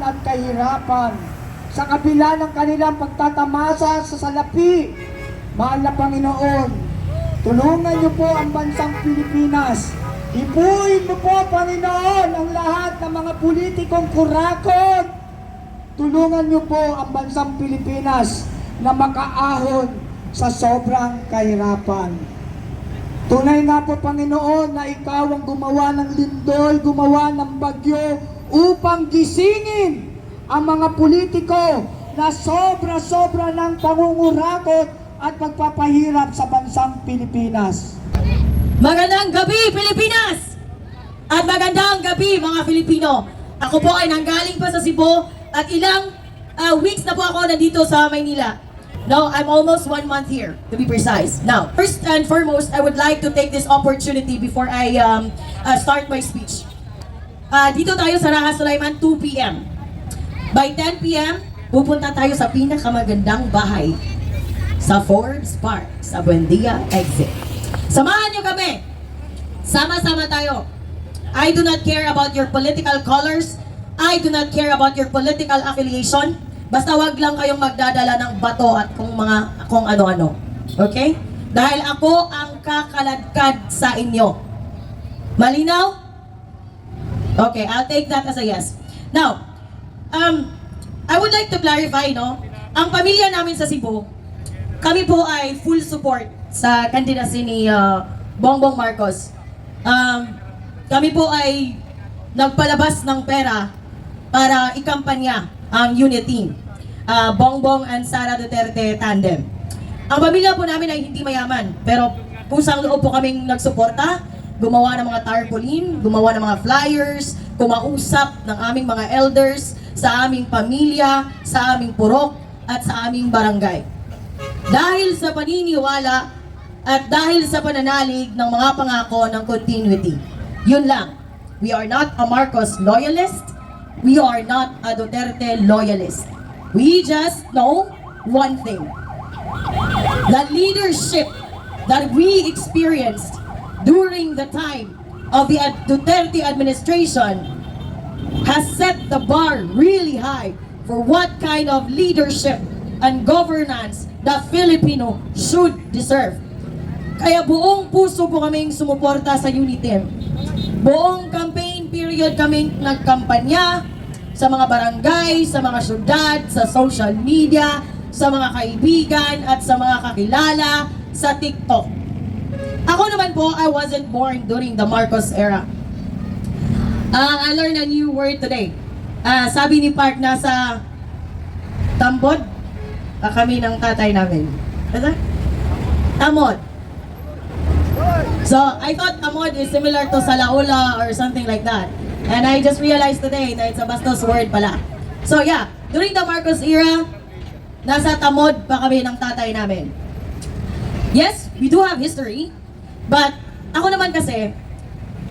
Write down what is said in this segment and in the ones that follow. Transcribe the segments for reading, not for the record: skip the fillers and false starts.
at kahirapan. Sa kabila ng kanilang pagtatamasa sa salapi, mahal na Panginoon, tulungan niyo po ang bansang Pilipinas. Ipuin mo po, Panginoon, ang lahat ng mga politikong kurakot. Tulungan niyo po ang bansang Pilipinas na makaahon sa sobrang kahirapan. Tunay nga po, Panginoon, na ikaw ang gumawa ng lindol, gumawa ng bagyo upang gisingin ang mga politiko na sobra-sobra ng pangungurakot at pagpapahirap sa bansang Pilipinas. Magandang gabi, Pilipinas! At magandang gabi, mga Filipino. Ako po ay nanggaling pa sa Cebu at ilang weeks na po ako nandito sa Maynila. No, I'm almost 1 month here, to be precise. Now, first and foremost, I would like to take this opportunity before I start my speech. Dito tayo sa Raha Sulaiman, 2 p.m. By 10 p.m., pupunta tayo sa pinakamagandang bahay sa Forbes Park, sa Buendia Exit. Samahan nyo kami! Sama-sama tayo. I do not care about your political colors. I do not care about your political affiliation. Basta wag lang kayong magdadala ng bato at kung ano-ano. Okay? Dahil ako ang kakaladkad sa inyo. Malinaw? Okay, I'll take that as a yes. Now, I would like to clarify, no? Ang pamilya namin sa Cebu, kami po ay full support sa candidacy ni Bongbong Marcos. Kami po ay nagpalabas ng pera para ikampanya ang unit team, Bongbong and Sara Duterte tandem. Ang pamilya po namin ay hindi mayaman, pero pusang loob po kaming nagsuporta, gumawa ng mga tarpaulin, gumawa ng mga flyers, kumausap ng aming mga elders, sa aming pamilya, sa aming purok, at sa aming barangay. Dahil sa paniniwala at dahil sa pananalig ng mga pangako ng continuity. Yun lang. We are not a Marcos loyalist. We are not a Duterte loyalist. We just know one thing. The leadership that we experienced during the time of the Duterte administration has set the bar really high for what kind of leadership and governance the Filipino should deserve. Kaya buong puso po kaming sumuporta sa UNITEM. Buong campaign period kaming nagkampanya sa mga barangay, sa mga syudad, sa social media, sa mga kaibigan at sa mga kakilala sa TikTok. Ako naman po, I wasn't born during the Marcos era. I learned a new word today. Sabi ni Park, nasa tambod kami ng tatay namin. Ano? Tamod. So, I thought tamod is similar to salaula or something like that. And I just realized today that it's a bastos word pala. So yeah, during the Marcos era, nasa tamod pa kami ng tatay namin. Yes, we do have history. But ako naman kasi,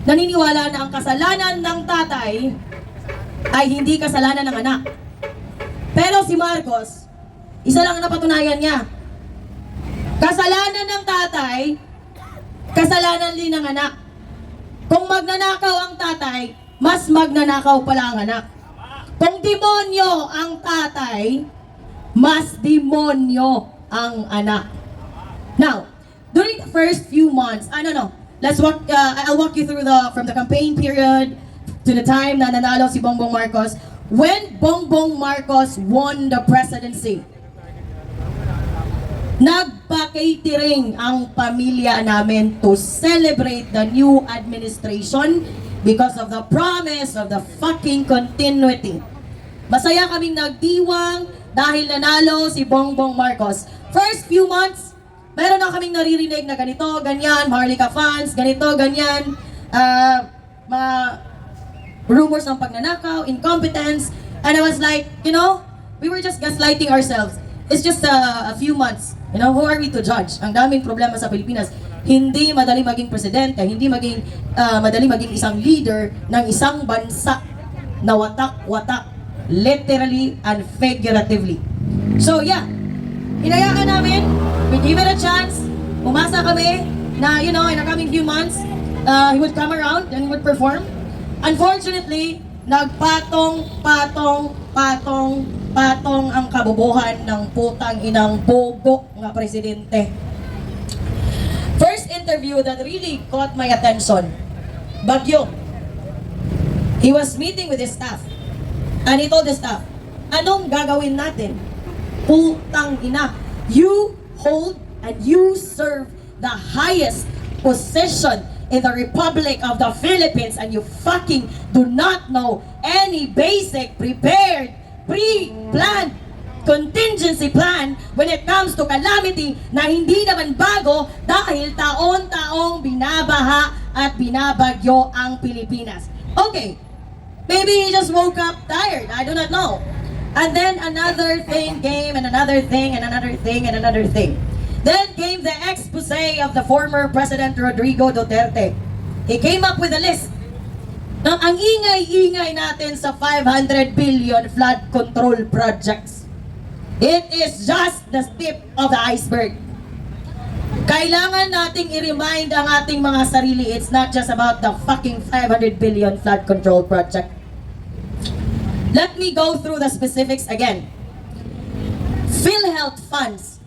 naniniwala na ang kasalanan ng tatay ay hindi kasalanan ng anak. Pero si Marcos, isa lang ang napatunayan niya. Kasalanan ng tatay, kasalanan din ng anak. Kung magnanakaw ang tatay, mas magnanakaw pala ang anak. Kung demonyo ang tatay, mas demonyo ang anak. Now, during the first few months, I'll walk you through from the campaign period to the time na nanalo si Bongbong Marcos. When Bongbong Marcos won the presidency, nagpa-catering ang pamilya namin to celebrate the new administration because of the promise of the fucking continuity. Masaya kaming nagdiwang dahil nanalo si Bongbong Marcos. First few months, meron na kaming naririnig na ganito, ganyan, Maharlika fans, ganito, ganyan, mga rumors ng pagnanakaw, incompetence, and I was like, we were just gaslighting ourselves. It's just a few months. Who are we to judge? Ang daming problema sa Pilipinas. Hindi madali maging presidente, hindi madali maging isang leader ng isang bansa na watak-watak, literally and figuratively. So yeah, hinayaan namin, we gave it a chance, umasa kami na, in the coming few months, he would come around and he would perform. Unfortunately, nagpatong, patong ang kabubuhan ng putang inang bogo nga presidente. First interview that really caught my attention, Bagyo. He was meeting with his staff. And he told the staff, anong gagawin natin? Putang ina, you hold and you serve the highest position in the Republic of the Philippines and you fucking do not know any basic, prepared, pre-planned contingency plan when it comes to calamity na hindi naman bago dahil taon-taong binabaha at binabagyo ang Pilipinas. Okay, maybe he just woke up tired, I do not know. And then another thing came and another thing and another thing and another thing. Then came the expose of the former President Rodrigo Duterte. He came up with a list ng ang ingay-ingay natin sa 500 billion flood control projects. It is just the tip of the iceberg. Kailangan nating i-remind ang ating mga sarili, it's not just about the fucking 500 billion flood control project. Let me go through the specifics again. PhilHealth funds,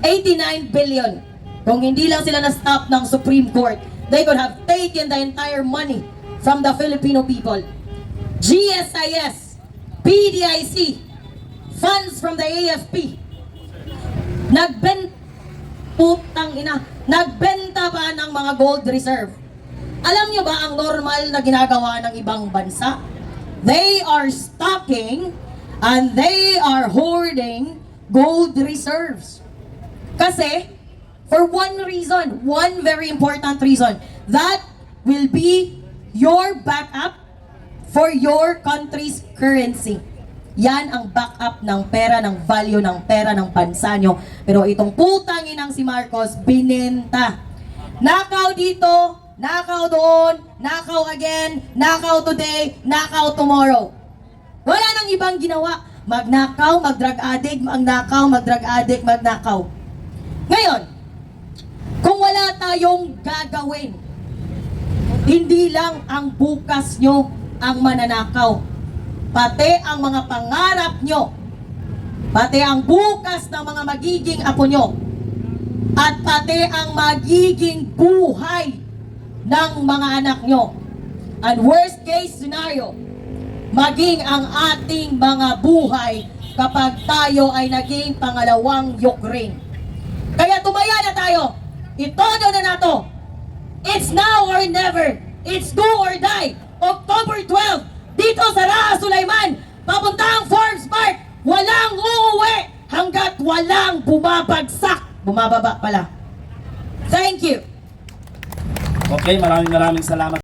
89 billion. Kung hindi lang sila na-stop ng Supreme Court, they could have taken the entire money from the Filipino people. GSIS, PDIC, funds from the AFP. Nagbenta ba ng mga gold reserve? Alam nyo ba ang normal na ginagawa ng ibang bansa? They are stocking and they are hoarding gold reserves. Kasi, for one reason, one very important reason, that will be your backup for your country's currency. Yan ang backup ng pera, ng value ng pera ng bansa nyo. Pero itong putang inang si Marcos, binenta. Nakaw dito, nakaw doon, nakaw again, nakaw today, nakaw tomorrow. Wala nang ibang ginawa. Magnakaw, mag-drug addict, magnakaw, mag-drug addict, magnakaw. Ngayon, kung wala tayong gagawin, hindi lang ang bukas nyo ang mananakaw, pati ang mga pangarap nyo, pati ang bukas ng mga magiging apo nyo, at pati ang magiging buhay ng mga anak nyo. And worst case scenario, maging ang ating mga buhay kapag tayo ay naging pangalawang Ukraine. Kaya tumaya na tayo. Itodo na nato. It's now or never. It's do or die. October 12, dito sa Raha Sulaiman, papuntang Forbes Park, walang uuwi hanggat walang bumabagsak. Bumababa pala. Thank you. Okay, maraming salamat.